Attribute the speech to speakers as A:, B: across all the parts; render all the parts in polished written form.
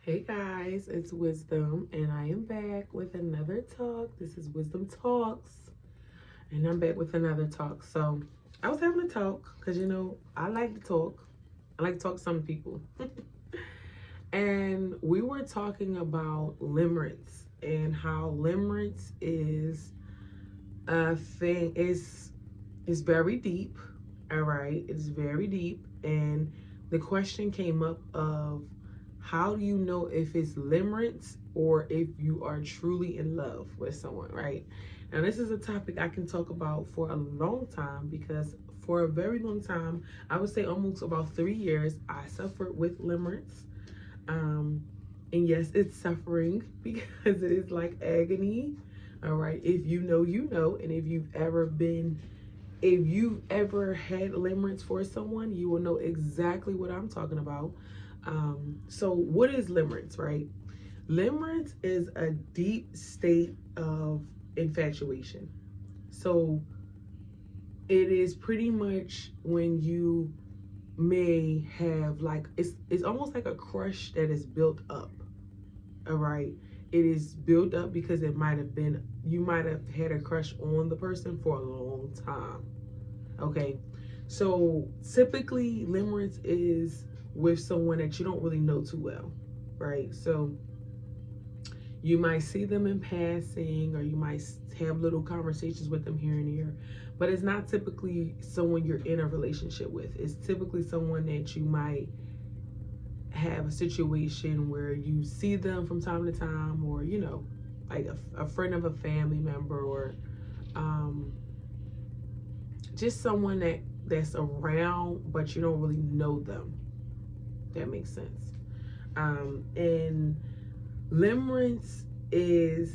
A: Hey guys, it's Wisdom, and I am back with another talk. This is Wisdom Talks, and I'm back with another talk. So, I was having a talk because I like to talk. I like to talk to some people, and we were talking about limerence and how limerence is a thing. It's very deep. All right, it's very deep, and the question came up of how do you know if it's limerence or if you are truly in love with someone, right? Now, this is a topic I can talk about for a long time because for a very long time, I would say almost about 3 years, I suffered with limerence. Um, and yes, it's suffering because it is like agony. All right, if you know, you know, and if you've ever had limerence for someone, you will know exactly what I'm talking about. So what is limerence, right? Limerence is a deep state of infatuation. So it is pretty much when you may have like it's almost like a crush that is built up. All right. It is built up because it might have been you might have had a crush on the person for a long time. Okay. So typically limerence is with someone that you don't really know too well, right? So you might see them in passing or you might have little conversations with them here and there, but it's not typically someone you're in a relationship with. It's typically someone that you might have a situation where you see them from time to time, or like a friend of a family member, or just someone that's around but you don't really know them. That makes sense. And limerence is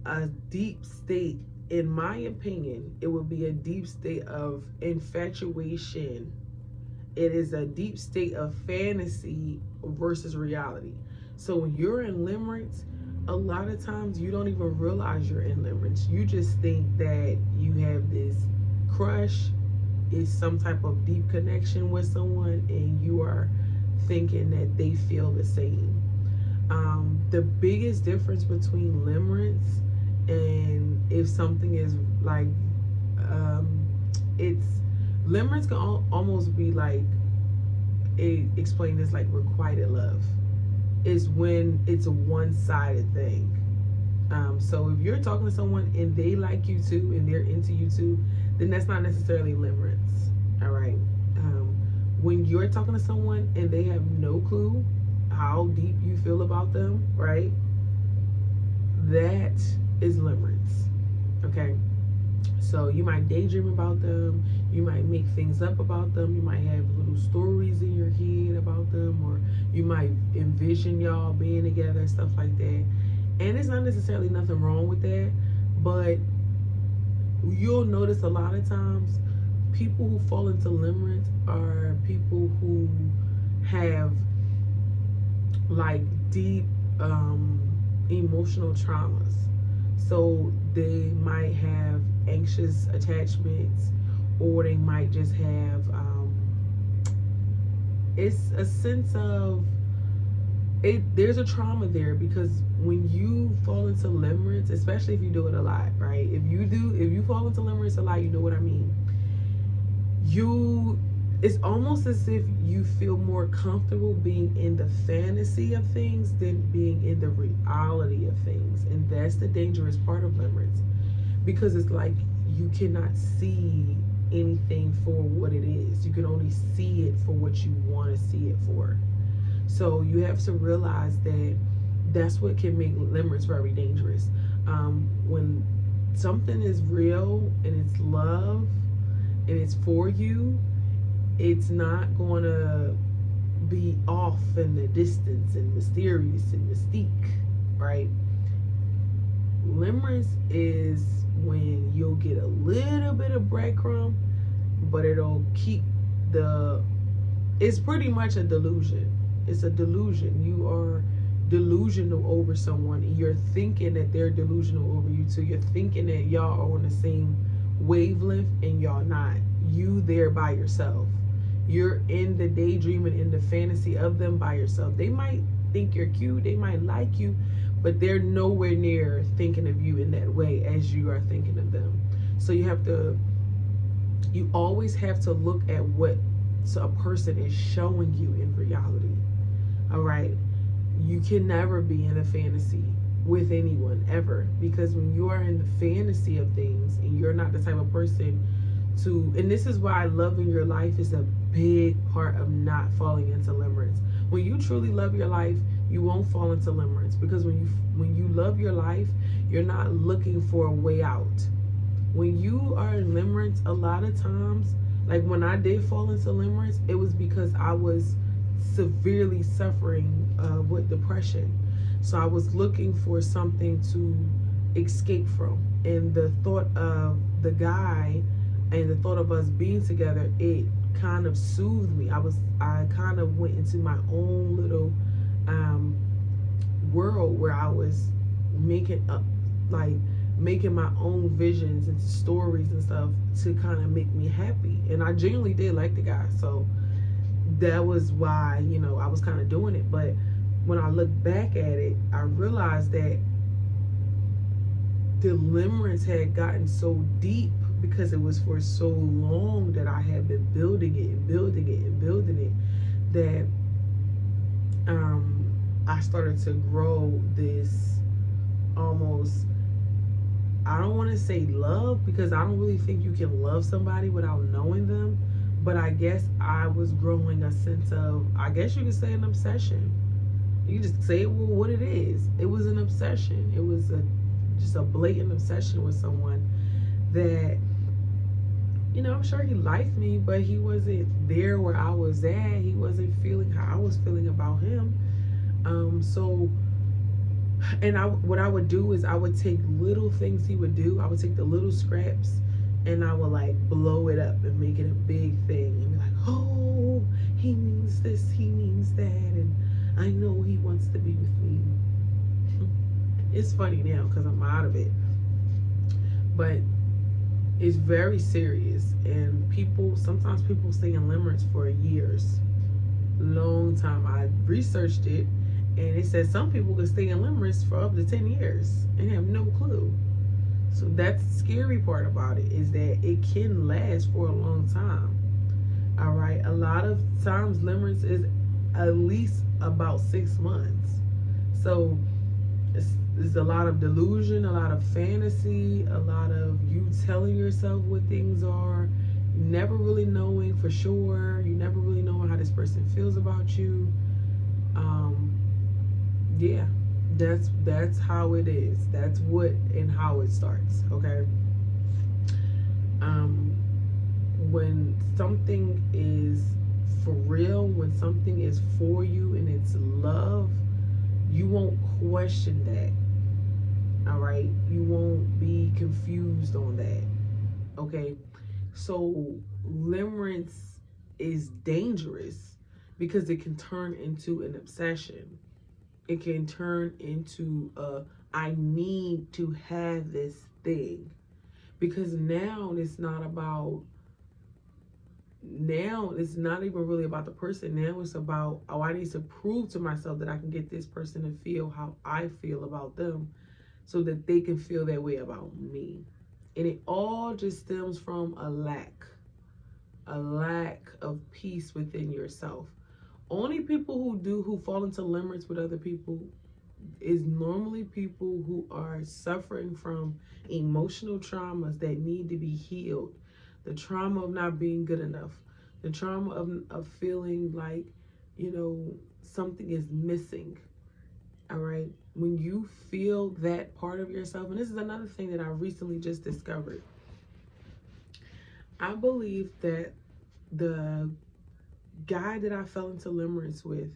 A: a deep state. In my opinion, it would be a deep state of infatuation. It is a deep state of fantasy versus reality. So when you're in limerence, a lot of times you don't even realize you're in limerence. You just think that you have this crush, is some type of deep connection with someone, and you are thinking that they feel the same. The biggest difference between limerence and if something is like, it's limerence can almost be like explained as like requited love. Is when it's a one-sided thing. So if you're talking to someone and they like you too and they're into you too, then that's not necessarily limerence. All right. When you're talking to someone and they have no clue how deep you feel about them, right? That is limerence. Okay. So you might daydream about them, you might make things up about them, you might have little stories in your head about them, or you might envision y'all being together and stuff like that. And it's not necessarily nothing wrong with that, but you'll notice a lot of times people who fall into limerence are people who have like deep emotional traumas. So they might have anxious attachments, or they might just have it's a sense of it. There's a trauma there because when you fall into limerence, especially if you do it a lot, right? If you fall into limerence a lot, you know what I mean. It's almost as if you feel more comfortable being in the fantasy of things than being in the reality of things. And that's the dangerous part of limerence, because it's like you cannot see anything for what it is. You can only see it for what you want to see it for. So you have to realize that that's what can make limerence very dangerous. When something is real and it's love and it's for you, it's not going to be off in the distance and mysterious and mystique, right? Limerence is when you'll get a little bit of breadcrumb, but it'll keep it's pretty much a delusion. It's a delusion. You are delusional over someone, and you're thinking that they're delusional over you too. You're thinking that y'all are on the same wavelength, and y'all not. You there by yourself. You're in the daydreaming, in the fantasy of them by yourself. They might think you're cute, they might like you, but they're nowhere near thinking of you in that way as you are thinking of them. So you always have to look at what a person is showing you in reality. All right, you can never be in a fantasy with anyone ever, because when you are in the fantasy of things and you're not the type of person to, and this is why loving your life is a big part of not falling into limerence. When you truly love your life, you won't fall into limerence, because when you love your life, you're not looking for a way out. When you are in limerence, a lot of times, like when I did fall into limerence, it was because I was severely suffering with depression. So I was looking for something to escape from, and the thought of the guy and the thought of us being together, it kind of soothed me. I kind of went into my own little world where I was making up, like making my own visions into stories and stuff to kind of make me happy. And I genuinely did like the guy, so that was why, I was kind of doing it. But when I look back at it, I realized that the limerence had gotten so deep because it was for so long that I had been building it and building it and building it, that I started to grow this almost, I don't want to say love, because I don't really think you can love somebody without knowing them, but I guess I was growing a sense of, I guess you could say, an obsession. You just say it, well, what it is. It was an obsession. It was just a blatant obsession with someone that, I'm sure he liked me, but he wasn't there where I was at. He wasn't feeling how I was feeling about him. So, and what I would do is I would take little things he would do. I would take the little scraps and I would like blow it up and make it a big thing and be like, oh, he means this, he means that, and I know he wants to be with me. It's funny now because I'm out of it, but it's very serious. And sometimes people stay in limerence for years, long time. I researched it, and it says some people can stay in limerence for up to 10 years and have no clue. So that's the scary part about it, is that it can last for a long time. All right, a lot of times limerence is at least about 6 months. So it's a lot of delusion, a lot of fantasy, a lot of you telling yourself what things are, never really knowing for sure. You never really knowing how this person feels about you. Yeah, that's how it is. That's what and how it starts. Okay. When something is for real, when something is for you and it's love, you won't question that. All right, you won't be confused on that. Okay, so limerence is dangerous because it can turn into an obsession. It can turn into I need to have this thing, because now it's not even really about the person. Now it's about, oh, I need to prove to myself that I can get this person to feel how I feel about them so that they can feel that way about me. And it all just stems from a lack of peace within yourself. Only people who fall into limerence with other people is normally people who are suffering from emotional traumas that need to be healed. The trauma of not being good enough, the trauma of feeling like, something is missing. All right, when you feel that part of yourself, and this is another thing that I recently just discovered, I believe that the guy that I fell into limerence with,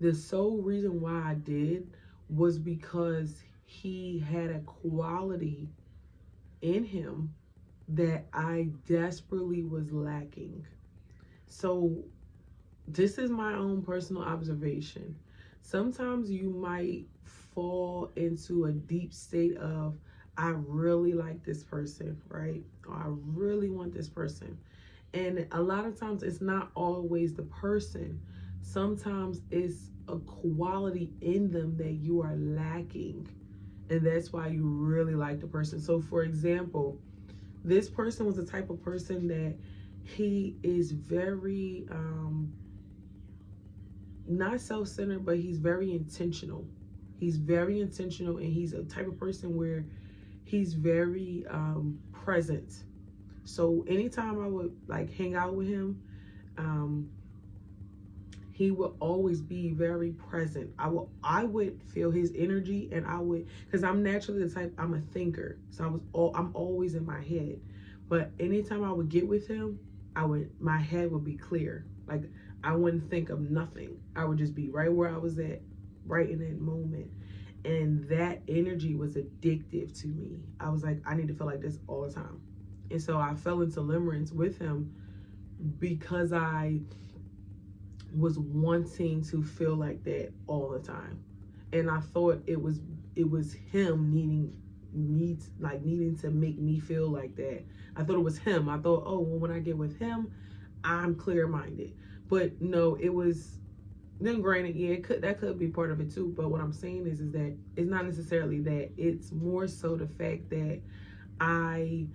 A: the sole reason why I did was because he had a quality in him that I desperately was lacking. So this is my own personal observation. Sometimes you might fall into a deep state of, I really like this person, right? Or I really want this person. And a lot of times it's not always the person. Sometimes it's a quality in them that you are lacking. And that's why you really like the person. So, for example, this person was the type of person that he is very, not self-centered, but he's very intentional. He's very intentional, and he's a type of person where he's very present. So anytime I would like hang out with him, um, he would always be very present. I would feel his energy, and I would, because I'm naturally the type, I'm a thinker, so I'm always in my head. But anytime I would get with him, my head would be clear. Like I wouldn't think of nothing. I would just be right where I was at, right in that moment. And that energy was addictive to me. I was like, I need to feel like this all the time. And so I fell into limerence with him because I was wanting to feel like that all the time. And I thought it was him needing to make me feel like that. I thought it was him. I thought, oh, well, when I get with him, I'm clear-minded. But no, it was, then granted, yeah, that could be part of it too. But what I'm saying is that it's not necessarily that. It's more so the fact that I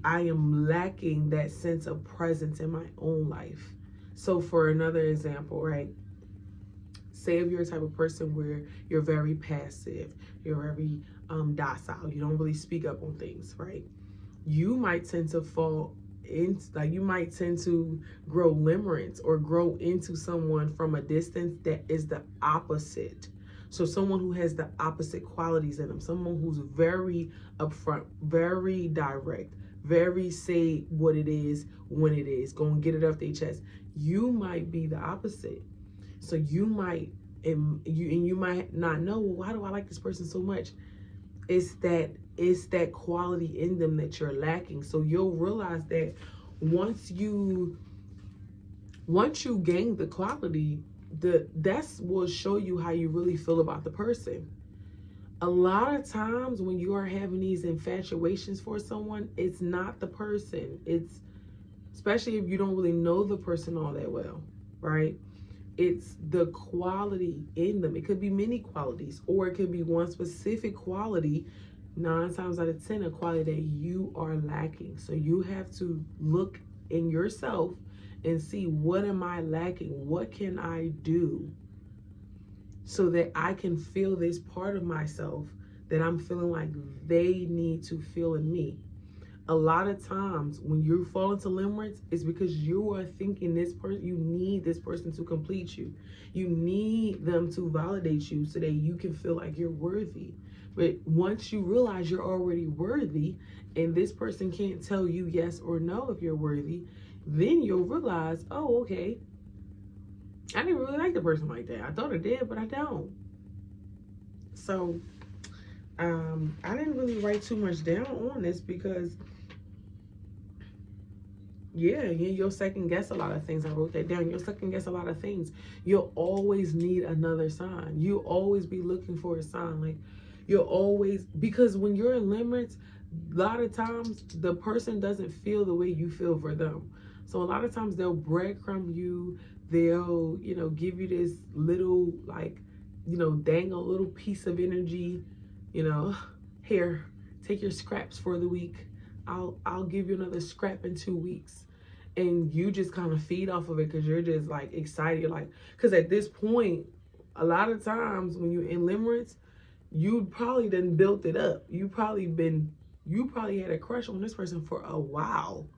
A: am lacking that sense of presence in my own life. So for another example, right? Say if you're a type of person where you're very passive, you're very docile, you don't really speak up on things, right? You might tend to fall in, like you might tend to grow limerence or grow into someone from a distance that is the opposite. So someone who has the opposite qualities in them, someone who's very upfront, very direct, very say what it is when it is, go and get it off their chest. You might be the opposite. So you might, and you might not know, well, why do I like this person so much? It's that quality in them that you're lacking. So you'll realize that once you gain the quality, that's will show you how you really feel about the person. A lot of times when you are having these infatuations for someone, it's not the person. It's, especially if you don't really know the person all that well, right? It's the quality in them. It could be many qualities, or it could be one specific quality, 9 times out of 10, a quality that you are lacking. So you have to look in yourself and see, what am I lacking? What can I do so that I can feel this part of myself that I'm feeling like they need to feel in me? A lot of times when you fall into limerence, it's because you are thinking you need this person to complete you. You need them to validate you so that you can feel like you're worthy. But once you realize you're already worthy and this person can't tell you yes or no if you're worthy, then you'll realize, oh, okay, I didn't really like the person like that. I thought I did, but I don't. So I didn't really write too much down on this because, yeah, you'll second guess a lot of things. I wrote that down. You'll second guess a lot of things. You'll always need another sign. You'll always be looking for a sign. Like you'll always, because when you're in limerence, a lot of times the person doesn't feel the way you feel for them. So a lot of times they'll breadcrumb you. They'll, give you this little, like, dang a little piece of energy, here, take your scraps for the week. I'll give you another scrap in 2 weeks. And you just kind of feed off of it because you're just like excited. You're like, because at this point, a lot of times when you're in limerence, you probably done built it up. You probably had a crush on this person for a while.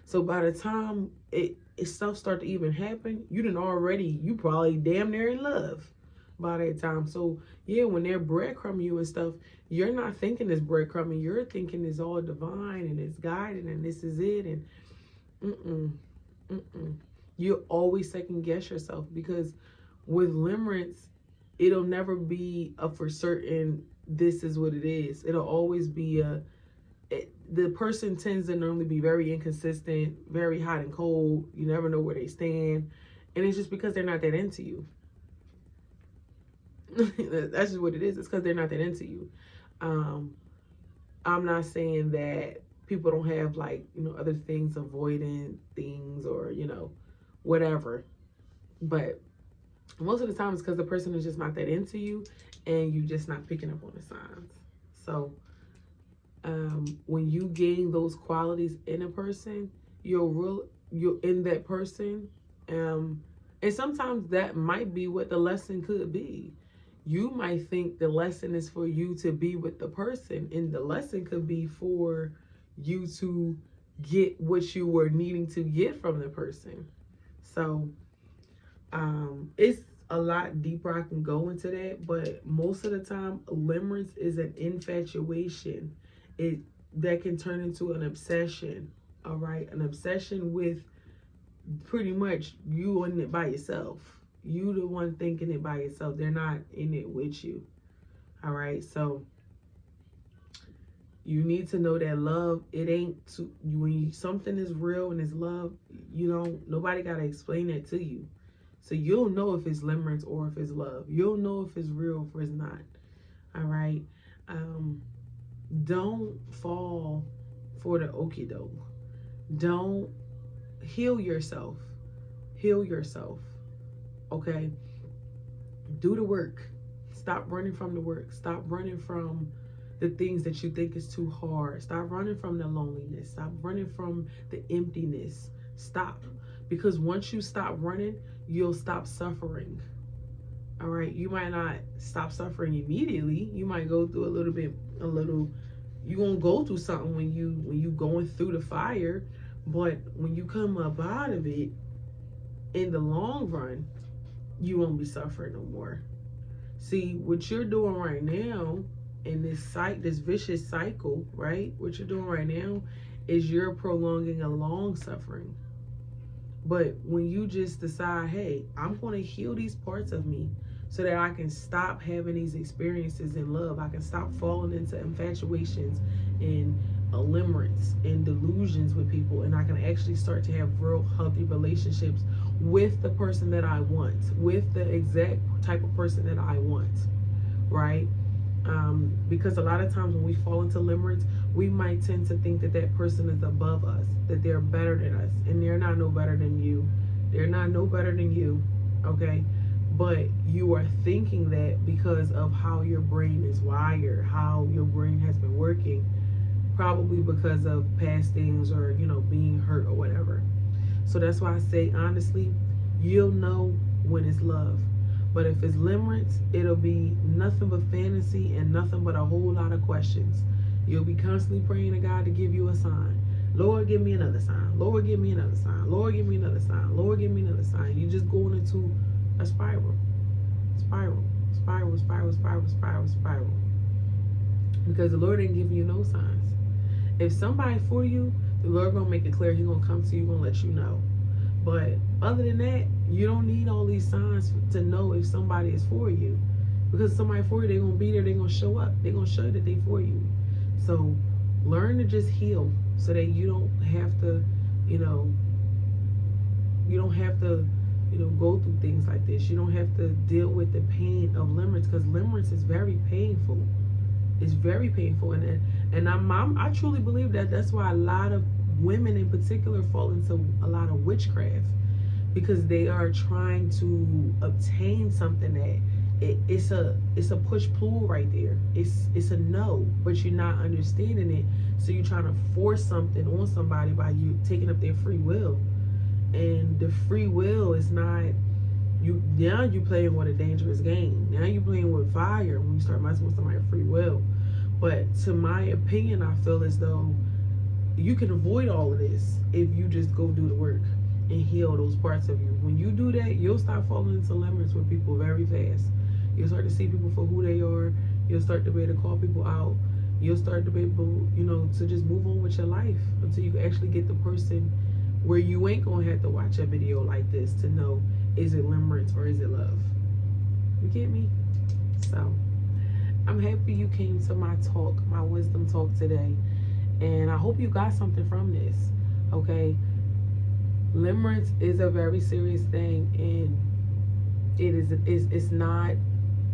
A: So by the time it stuff start to even happen, you probably damn near in love by that time. So yeah, when they're breadcrumbing you and stuff, you're not thinking it's breadcrumbing. You're thinking it's all divine and it's guided and this is it. And you always second guess yourself, because with limerence, it'll never be a for certain this is what it is. It'll always be the person tends to normally be very inconsistent, very hot and cold. You never know where they stand. And it's just because they're not that into you. That's just what it is. It's because they're not that into you. I'm not saying that people don't have other things, avoidant things or, whatever. But Most of the time it's because the person is just not that into you and you just not picking up on the signs. So when you gain those qualities in a person, you're in that person. And sometimes that might be what the lesson could be. You might think the lesson is for you to be with the person, and the lesson could be for you to get what you were needing to get from the person. So it's a lot deeper. I can go into that, but most of the time, limerence is an infatuation. That can turn into an obsession. All right, an obsession with pretty much you in it by yourself. You the one thinking it by yourself. They're not in it with you. All right, so you need to know that love, it ain't when something is real and is love, nobody got to explain that to you. So you'll know if it's limerence or if it's love. You'll know if it's real or if it's not. All right. Don't fall for the okie doke. Don't heal yourself. Heal yourself. Okay. Do the work. Stop running from the work. Stop running from the things that you think is too hard. Stop running from the loneliness. Stop running from the emptiness. Stop. Because once you stop running, you'll stop suffering. All right. You might not stop suffering immediately. You might go through you're going to go through something when you going through the fire. But when you come up out of it, in the long run, you won't be suffering no more. See, what you're doing right now in this vicious cycle, right? What you're doing right now is you're prolonging a long suffering. But when you just decide, hey, I'm going to heal these parts of me so that I can stop having these experiences in love. I can stop falling into infatuations and limerence and delusions with people. And I can actually start to have real healthy relationships with the person that I want, with the exact type of person that I want, right? Because a lot of times when we fall into limerence, we might tend to think that that person is above us, that they're better than us, and they're not no better than you. They're not no better than you, okay? But you are thinking that because of how your brain is wired, how your brain has been working, probably because of past things or, being hurt or whatever. So that's why I say, honestly, you'll know when it's love. But if it's limerence, it'll be nothing but fantasy and nothing but a whole lot of questions. You'll be constantly praying to God to give you a sign. Lord, give me another sign. Lord, give me another sign. Lord, give me another sign. Lord, give me another sign. You're just going into a spiral. Spiral. Because the Lord ain't giving you no signs. If somebody for you, the Lord gonna make it clear. He's gonna come to you, gonna let you know. But other than that, you don't need all these signs to know if somebody is for you. Because somebody for you, they're going to be there. They're going to show up. They're going to show you that they're for you. So learn to just heal so that you don't have to, go through things like this. You don't have to deal with the pain of limerence, because limerence is very painful. It's very painful. And I truly believe that that's why a lot of women in particular fall into a lot of witchcraft, because they are trying to obtain something that it's a push pull right there. It's a no, but you're not understanding it, so you're trying to force something on somebody by you taking up their free will. And the free will is not you. Now you playing with a dangerous game. Now you're playing with fire when you start messing with somebody's free will. But to my opinion, I feel as though you can avoid all of this if you just go do the work and heal those parts of you. When you do that, you'll start falling into limerence with people very fast. You'll start to see people for who they are. You'll start to be able to call people out. You'll start to be able, to just move on with your life until you can actually get the person where you ain't gonna have to watch a video like this to know, is it limerence or is it love? You get me? So I'm happy you came to my talk, my wisdom talk today. And I hope you got something from this, okay? Limerence is a very serious thing, and it's not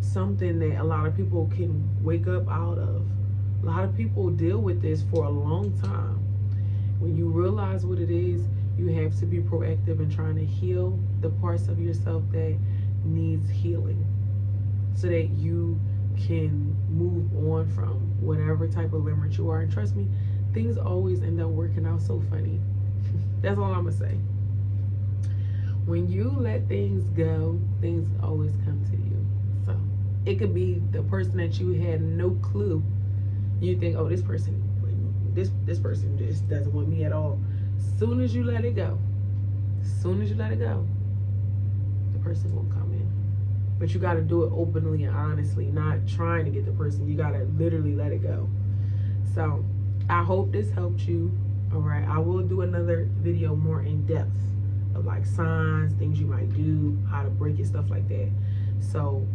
A: something that a lot of people can wake up out of. A lot of people deal with this for a long time. When you realize what it is, you have to be proactive in trying to heal the parts of yourself that needs healing so that you can move on from whatever type of limerence you are. And trust me, things always end up working out so funny. That's all I'm gonna say. When you let things go, things always come to you. So it could be the person that you had no clue. You think, oh, this person just doesn't want me at all. Soon as you let it go, the person will come in. But you got to do it openly and honestly, not trying to get the person. You got to literally let it go. So I hope this helped you. All right, I will do another video more in depth of like signs, things you might do, how to break it, stuff like that. So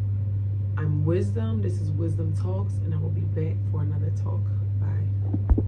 A: I'm Wisdom. This is Wisdom Talks, and I will be back for another talk. Bye.